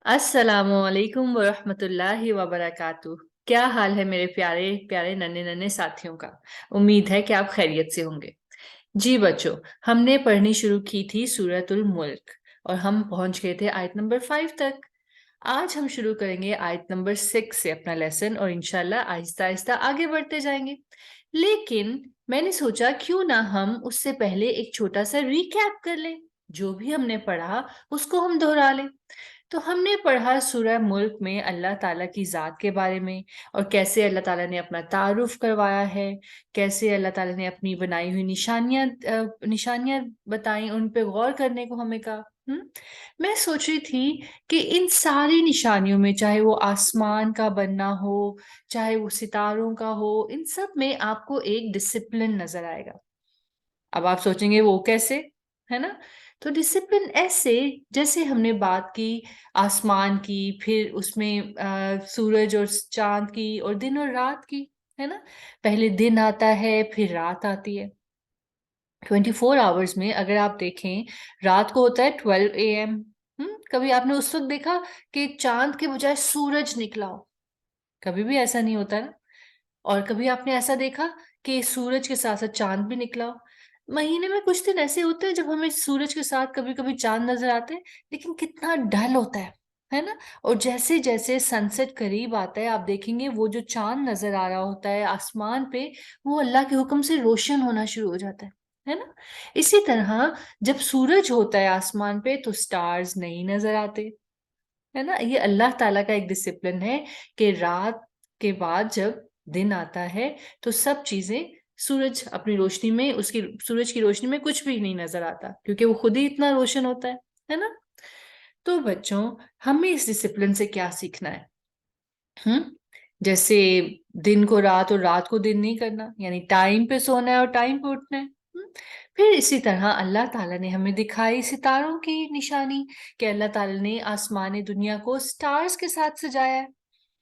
अस्सलामुअलैकुम वरहमतुल्लाहि वबरकातुह। क्या हाल है मेरे प्यारे प्यारे नन्हे नन्हे साथियों का। उम्मीद है कि आप खैरियत से होंगे। जी बच्चों, हमने पढ़नी शुरू की थी सूरतुल मुल्क और हम पहुंच गए थे आयत नंबर 5 तक। आज हम शुरू करेंगे आयत नंबर 6 से अपना लेसन और इंशाल्लाह आहिस्ता आहिस्ता आगे बढ़ते जाएंगे। लेकिन मैंने सोचा क्यों ना हम उससे पहले एक छोटा सा रिकैप कर लें। जो भी हमने पढ़ा उसको हम दोहरा लें। तो हमने पढ़ा सूरह मुल्क में अल्लाह ताला की ज़ात के बारे में और कैसे अल्लाह ताला ने अपना तारुफ करवाया है, कैसे अल्लाह ताला ने अपनी बनाई हुई निशानियां बताई, उन पे गौर करने को हमें कहा। मैं सोच रही थी कि इन सारी निशानियों में, चाहे वो आसमान का बनना हो, चाहे वो सितारों का हो, इन सब में आपको एक डिसिप्लिन नजर आएगा। अब आप सोचेंगे वो कैसे, है ना? तो डिसिप्लिन ऐसे, जैसे हमने बात की आसमान की, फिर उसमें सूरज और चांद की, और दिन और रात की, है ना? पहले दिन आता है, फिर रात आती है। 24 आवर्स में अगर आप देखें, रात को होता है 12 AM। कभी आपने उस वक्त देखा कि चांद के बजाय सूरज निकला हो? कभी भी ऐसा नहीं होता ना। और कभी आपने ऐसा देखा कि सूरज के साथ साथ चांद भी निकला हो? महीने में कुछ दिन ऐसे होते हैं जब हमें सूरज के साथ कभी कभी चांद नजर आते हैं, लेकिन कितना डल होता है ना? और जैसे जैसे सनसेट करीब आता है, आप देखेंगे वो जो चांद नजर आ रहा होता है आसमान पे, वो अल्लाह के हुक्म से रोशन होना शुरू हो जाता है ना? इसी तरह जब सूरज होता है आसमान पे तो स्टार्स नहीं नजर आते, है ना? ये अल्लाह ताला का एक डिसिप्लिन है कि रात के बाद जब दिन आता है तो सब चीजें, सूरज अपनी रोशनी में, उसकी सूरज की रोशनी में कुछ भी नहीं नजर आता, क्योंकि वो खुद ही इतना रोशन होता है ना? तो बच्चों, हमें इस डिसिप्लिन से क्या सीखना है? हम्म जैसे दिन को रात और रात को दिन नहीं करना, यानी टाइम पे सोना है और टाइम पे उठना है। फिर इसी तरह अल्लाह ताला ने हमें दिखाई सितारों की निशानी, कि अल्लाह ताला ने आसमानी दुनिया को स्टार्स के साथ सजाया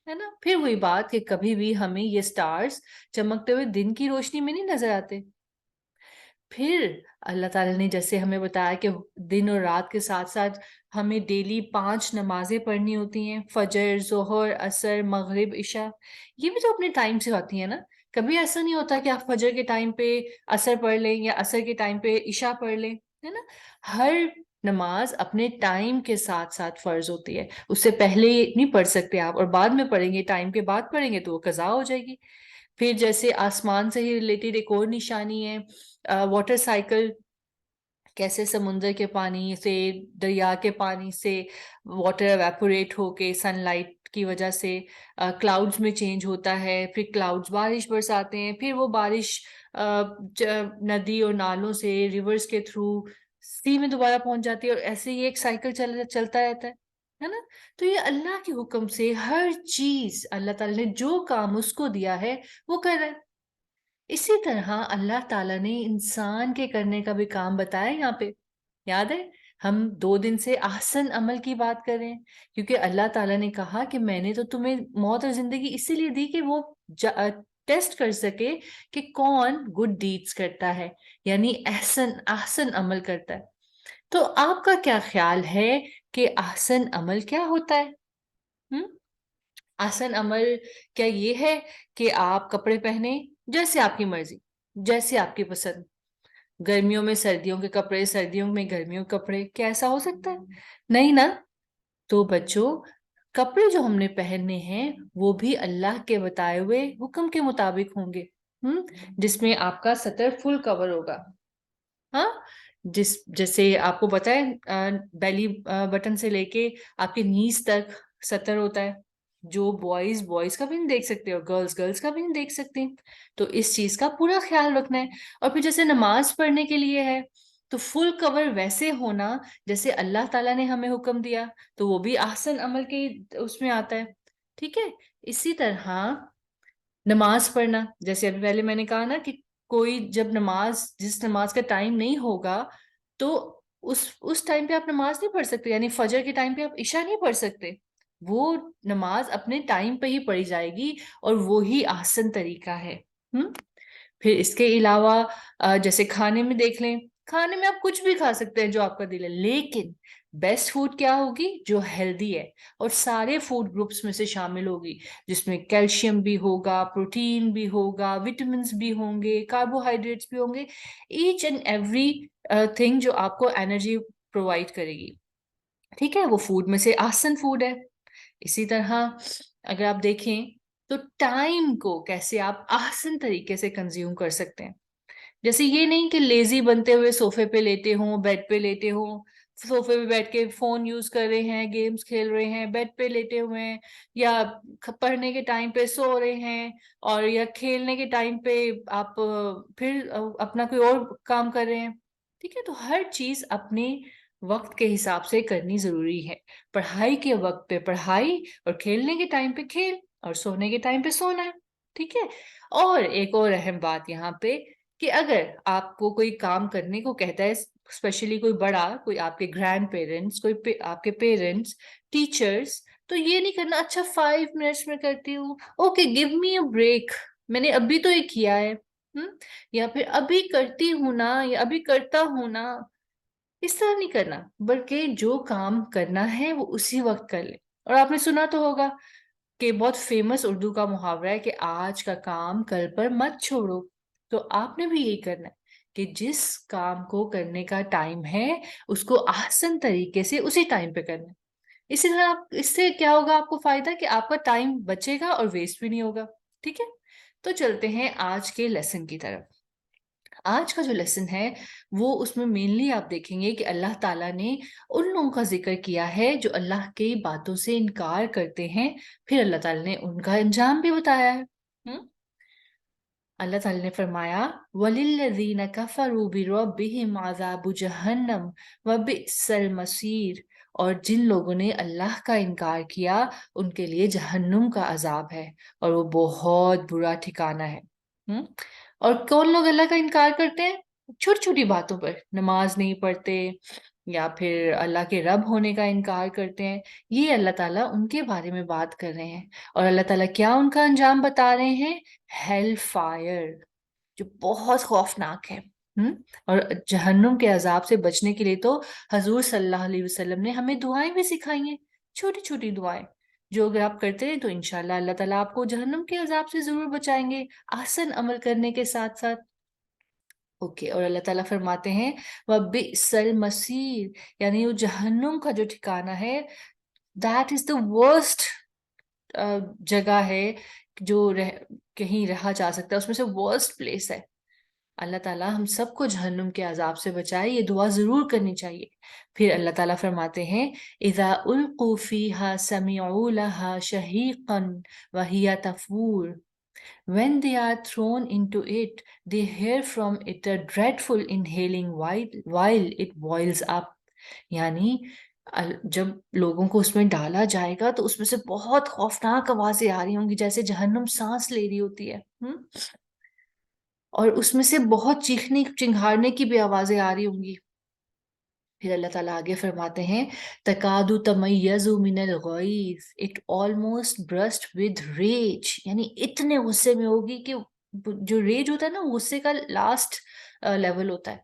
है ना? फिर वही बात कि कभी भी हमें ये स्टार्स चमकते हुए दिन की रोशनी में नहीं नजर आते। फिर अल्लाह ताला ने जैसे हमें बताया कि दिन और रात के साथ साथ हमें डेली 5 नमाजें पढ़नी होती हैं, फजर, जोहर, असर, मगरिब, इशा। ये भी तो अपने टाइम से होती है ना। कभी ऐसा नहीं होता कि आप फजर के टाइम पे असर पढ़ लें या असर के टाइम पे इशा पढ़ लें, है ना? हर नमाज अपने टाइम के साथ साथ फर्ज होती है। उससे पहले नहीं पढ़ सकते आप, और बाद में पढ़ेंगे, टाइम के बाद पढ़ेंगे तो वो कज़ा हो जाएगी। फिर जैसे आसमान से ही रिलेटेड एक और निशानी है, वाटर साइकिल। कैसे समुद्र के पानी से, दरिया के पानी से वाटर एवेपोरेट होके सनलाइट की वजह से क्लाउड्स में चेंज होता है, फिर क्लाउड्स बारिश बरसाते हैं, फिर वो बारिश नदी और नालों से, रिवर्स के थ्रू सी में दोबारा पहुंच जाती है, और ऐसे ही एक साइकिल चलता रहता है ना? तो ये अल्लाह के हुक्म से हर चीज, अल्लाह ताला ने जो काम उसको दिया है वो कर रहा है। इसी तरह अल्लाह ताला ने इंसान के करने का भी काम बताया यहाँ पे। याद है, हम 2 दिन से ahsan अमल की बात कर रहे हैं, क्योंकि अल्लाह ताला ने कहा कि मैंने तो तुम्हें मौत और जिंदगी इसीलिए दी कि वो टेस्ट कर सके कि कौन गुड डीड्स करता है, यानी ahsan ahsan अमल करता है। तो आपका क्या ख्याल है कि ahsan अमल क्या होता है? हम्म आसन अमल क्या ये है कि आप कपड़े पहने जैसे आपकी मर्जी, जैसे आपकी पसंद? गर्मियों में सर्दियों के कपड़े, सर्दियों में गर्मियों के कपड़े, क्या ऐसा हो सकता है? नहीं ना। तो बच्चों, कपड़े जो हमने पहनने हैं वो भी अल्लाह के बताए हुए हुक्म के मुताबिक होंगे। जिसमें आपका सतर फुल कवर होगा। हाँ, जैसे आपको पता है, बेली बटन से लेके आपके नीज तक सतर होता है, जो बॉयज बॉयज का भी नहीं देख सकते और गर्ल्स गर्ल्स का भी नहीं देख सकती। तो इस चीज का पूरा ख्याल रखना है। और फिर जैसे नमाज पढ़ने के लिए है, तो फुल कवर वैसे होना जैसे अल्लाह ताला ने हमें हुक्म दिया, तो वो भी ahsan अमल के उसमें आता है। ठीक है। इसी तरह नमाज पढ़ना, जैसे अभी पहले मैंने कहा ना कि कोई जब नमाज, जिस नमाज का टाइम नहीं होगा, तो उस टाइम पे आप नमाज नहीं पढ़ सकते, यानी फजर के टाइम पे आप इशा नहीं पढ़ सकते। वो नमाज अपने टाइम पे ही पढ़ी जाएगी, और वो ही आसन तरीका है। हम्म फिर इसके अलावा जैसे खाने में देख लें, खाने में आप कुछ भी खा सकते हैं जो आपका दिल है, लेकिन बेस्ट फूड क्या होगी? जो हेल्दी है और सारे फूड ग्रुप्स में से शामिल होगी, जिसमें कैल्शियम भी होगा, प्रोटीन भी होगा, विटामिन भी होंगे, कार्बोहाइड्रेट्स भी होंगे, ईच एंड एवरी थिंग जो आपको एनर्जी प्रोवाइड करेगी। ठीक है, वो फूड में से आसन फूड है। इसी तरह अगर आप देखें तो टाइम को कैसे आप आसान तरीके से कंज्यूम कर सकते हैं। जैसे ये नहीं कि लेजी बनते हुए सोफे पे लेटे हों, बेड पे लेटे हों, सोफे पे बैठ के फोन यूज कर रहे हैं, गेम्स खेल रहे हैं, बेड पे लेटे हुए हैं, या पढ़ने के टाइम पे सो रहे हैं, और या खेलने के टाइम पे आप फिर अपना कोई और काम कर रहे हैं। ठीक है, तो हर चीज अपने वक्त के हिसाब से करनी जरूरी है। पढ़ाई के वक्त पे पढ़ाई, और खेलने के टाइम पे खेल, और सोने के टाइम पे सोना है। ठीक है, और एक और अहम बात यहाँ पे, कि अगर आपको कोई काम करने को कहता है, स्पेशली कोई बड़ा, कोई आपके ग्रैंड पेरेंट्स, आपके पेरेंट्स, टीचर्स, तो ये नहीं करना अच्छा 5 मिनट्स में करती हूँ, okay give me a break, मैंने अभी तो ये किया है, या फिर अभी करती हूँ ना, या अभी करता हूँ ना। इस तरह नहीं करना, बल्कि जो काम करना है वो उसी वक्त कर ले। और आपने सुना तो होगा कि बहुत फेमस उर्दू का मुहावरा है कि आज का काम कल पर मत छोड़ो। तो आपने भी यही करना है कि जिस काम को करने का टाइम है उसको आसान तरीके से उसी टाइम पे करना है। इसी तरह इससे क्या होगा, आपको फायदा कि आपका टाइम बचेगा और वेस्ट भी नहीं होगा। ठीक है, तो चलते हैं आज के लेसन की तरफ। आज का जो लेसन है वो, उसमें मेनली आप देखेंगे कि अल्लाह ताला ने उन लोगों का जिक्र किया है जो अल्लाह की बातों से इनकार करते हैं, फिर अल्लाह ताला ने उनका अंजाम भी बताया है। अल्लाह ताला ने फरमाया, वलिल्लज़ीना कफ़रू बिरब्बिहिम अज़ाबु जहन्नम व बि'सल मसीर, और जिन लोगों ने अल्लाह का इनकार किया उनके लिए जहन्नुम का अजाब है, और वो बहुत बुरा ठिकाना है। हम्म और कौन लोग अल्लाह का इनकार करते हैं? छोटी छोटी बातों पर, नमाज नहीं पढ़ते, या फिर अल्लाह के रब होने का इनकार करते हैं, ये अल्लाह ताला उनके बारे में बात कर रहे हैं। और अल्लाह ताला क्या उनका अंजाम बता रहे हैं? हेल फायर, जो बहुत खौफनाक है। हम्म और जहन्नुम के अजाब से बचने के लिए तो हजूर सल्लल्लाहु अलैहि वसल्लम ने हमें दुआएं भी सिखाई हैं, छोटी छोटी दुआएं, जो अगर आप करते हैं तो इंशाल्लाह अल्लाह ताला आपको जहन्नुम के अजाब से जरूर बचाएंगे, आसान अमल करने के साथ साथ। ओके, और अल्लाह ताला फरमाते हैं, वह बिसल मसीर, यानी वो जहन्नुम का जो ठिकाना है, दैट इज द वर्स्ट जगह है जो कहीं रहा जा सकता है, उसमें से वर्स्ट प्लेस है। अल्लाह ताला हम सबको जहन्नुम के अजाब से बचाए, ये दुआ जरूर करनी चाहिए। फिर अल्लाह ताला फरमाते हैं, इज़ा उल्कू फीहा समिऊ लहा शहीकन व हिया तफूर, when they are thrown into it they hear from it a dreadful inhaling while it boils up। यानी जब लोगों को उसमें डाला जाएगा तो उसमें से बहुत खौफनाक आवाजें आ रही होंगी, जैसे जहन्नुम सांस ले रही होती है। और उसमें से बहुत चीखने चिंघाड़ने की भी आवाजें आ रही होंगी। फिर अल्लाह ताला आगे फरमाते हैं, तकादु तमय्यजु मिनल गैज़, it almost burst with rage, यानी इतने गुस्से में होगी कि जो रेज होता है ना, गुस्से का लास्ट लेवल होता है।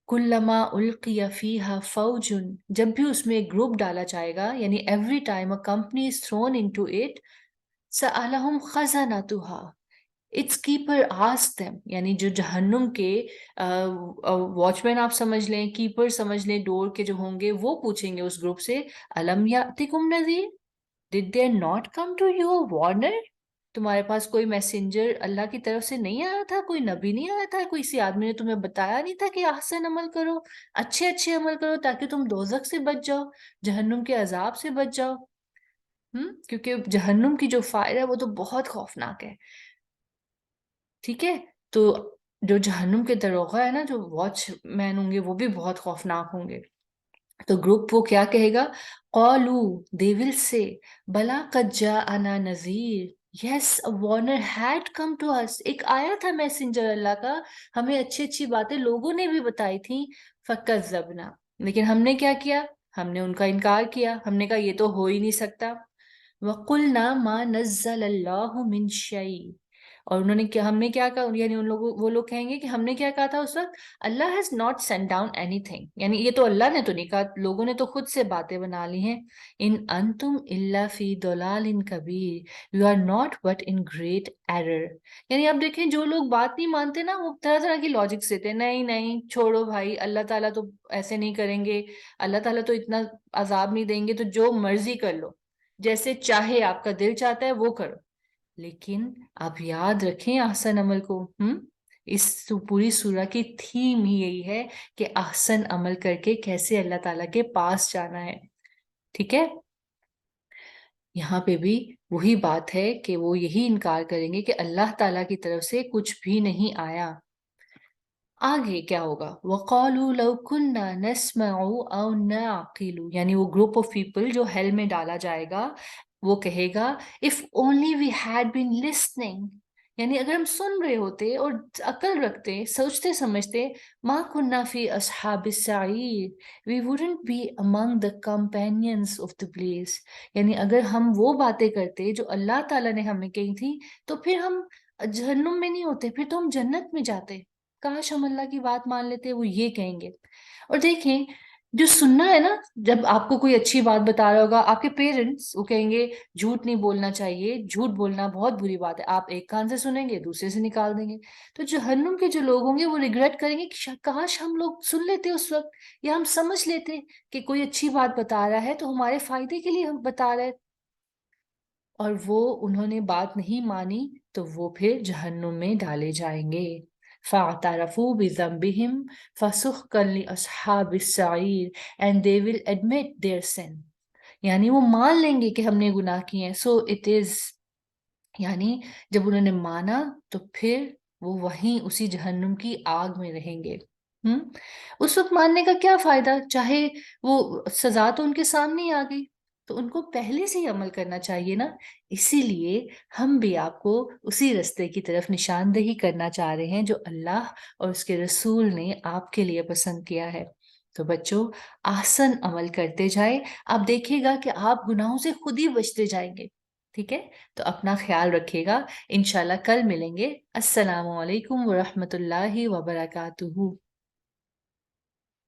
कुल्लमा उल्किया फीहा फौजुन, जब भी उसमें एक ग्रुप डाला जाएगा, यानी every time a company is thrown into it, सअलहुम खज़ानतुहा, इट्स कीपर आस्क देम, यानी जो जहन्नुम के वॉचमैन आप समझ लें, कीपर समझ लें, डोर के जो होंगे, वो पूछेंगे उस ग्रुप से, अलम यातिकुम नज़ीर, did there not come to you a warner, तुम्हारे पास कोई मैसेंजर अल्लाह की तरफ से नहीं आया था, कोई नबी नहीं आया था, कोई सी आदमी ने तुम्हें बताया नहीं था कि आसन अमल करो, अच्छे अच्छे अमल करो, ताकि तुम दोजख से बच जाओ, जहन्नुम के अजाब से बच जाओ। क्योंकि जहन्नुम की जो फायर है वो तो बहुत खौफनाक है। ठीक है, तो जो जहन्नुम के दरोगा है ना, जो वॉचमैन होंगे, वो भी बहुत खौफनाक होंगे। तो ग्रुप वो क्या कहेगा? कॉलू, दे विल से, बला कद जाअना नज़ीर, yes a warner had come to us, एक आया था मैसेंजर अल्लाह का, हमें अच्छी अच्छी बातें लोगों ने भी बताई थी, फकज़्ज़बना, लेकिन हमने क्या किया? हमने उनका इनकार किया, हमने कहा ये तो हो ही नहीं सकता। वकुलना मा नज़्ज़ल अल्लाहु मिन शै, اور انہوں نے کیا، ہم نے کیا کہا، یعنی ان لوگوں، وہ لوگ کہیں گے کہ ہم نے کیا کہا تھا اس وقت، Allah has not sent down anything, یعنی یہ تو اللہ نے تو نہیں کہا، لوگوں نے تو خود سے باتیں بنا لی ہیں. ان انتم الا فی ضلال کبیر you are not but in great error. یعنی آپ دیکھیں جو لوگ بات نہیں مانتے نا، وہ طرح طرح کی لاجکس دیتے ہیں، نہیں نہیں چھوڑو بھائی، اللہ تعالیٰ تو ایسے نہیں کریں گے، اللہ تعالیٰ تو اتنا عذاب نہیں دیں گے، تو جو مرضی کر لو، جیسے چاہے آپ کا دل چاہتا ہے وہ کرو. لیکن آپ یاد رکھیں احسن عمل کو. اس پوری سورہ کی تھیم ہی یہی ہے کہ احسن عمل کر کے کیسے اللہ تعالیٰ کے پاس جانا ہے. ٹھیک ہے، یہاں پہ بھی وہی بات ہے کہ وہ یہی انکار کریں گے کہ اللہ تعالیٰ کی طرف سے کچھ بھی نہیں آیا. آگے کیا ہوگا؟ وَقَالُوا لَوْ كُنَّا نَسْمَعُ أَوْ نَعْقِلُ، یعنی وہ گروپ آف پیپل جو ہیل میں ڈالا جائے گا، وہ کہے گا if only we had been listening، یعنی اگر ہم سن رہے ہوتے اور عقل رکھتے، سوچتے سمجھتے، مَا كُنَّا فِي أَصْحَابِ السَّعِيرِ we wouldn't be among the companions of the place، یعنی اگر ہم وہ باتیں کرتے جو اللہ تعالیٰ نے ہمیں کہی تھی تو پھر ہم جہنم میں نہیں ہوتے، پھر تو ہم جنت میں جاتے. کاش ہم اللہ کی بات مان لیتے، وہ یہ کہیں گے. اور دیکھیں جو سننا ہے نا، جب آپ کو کوئی اچھی بات بتا رہا ہوگا، آپ کے پیرنٹس وہ کہیں گے جھوٹ نہیں بولنا چاہیے، جھوٹ بولنا بہت بری بات ہے، آپ ایک کان سے سنیں گے دوسرے سے نکال دیں گے. تو جہنم کے جو لوگ ہوں گے وہ ریگریٹ کریں گے کہ کاش ہم لوگ سن لیتے اس وقت، یا ہم سمجھ لیتے کہ کوئی اچھی بات بتا رہا ہے تو ہمارے فائدے کے لیے ہم بتا رہے. اور وہ انہوں نے بات نہیں مانی تو وہ پھر جہنم میں ڈالے جائیں گے. فَاعْتَرَفُوا بِذَنبِهِمْ فَسُحْقًا لِأَصْحَابِ السَّعِيرِ and they will admit their sin، یعنی وہ مان لیں گے کہ ہم نے گناہ کیے ہیں. سو اٹ از، یعنی جب انہوں نے مانا تو پھر وہ وہیں اسی جہنم کی آگ میں رہیں گے. اس وقت ماننے کا کیا فائدہ، چاہے وہ سزا تو ان کے سامنے ہی آ گئی، تو ان کو پہلے سے ہی عمل کرنا چاہیے نا. اسی لیے ہم بھی آپ کو اسی رستے کی طرف نشاندہی کرنا چاہ رہے ہیں جو اللہ اور اس کے رسول نے آپ کے لیے پسند کیا ہے. تو بچوں، احسن عمل کرتے جائیں، آپ دیکھیے گا کہ آپ گناہوں سے خود ہی بچتے جائیں گے. ٹھیک ہے، تو اپنا خیال رکھیے گا، انشاءاللہ کل ملیں گے. السلام علیکم ورحمۃ اللہ وبرکاتہ.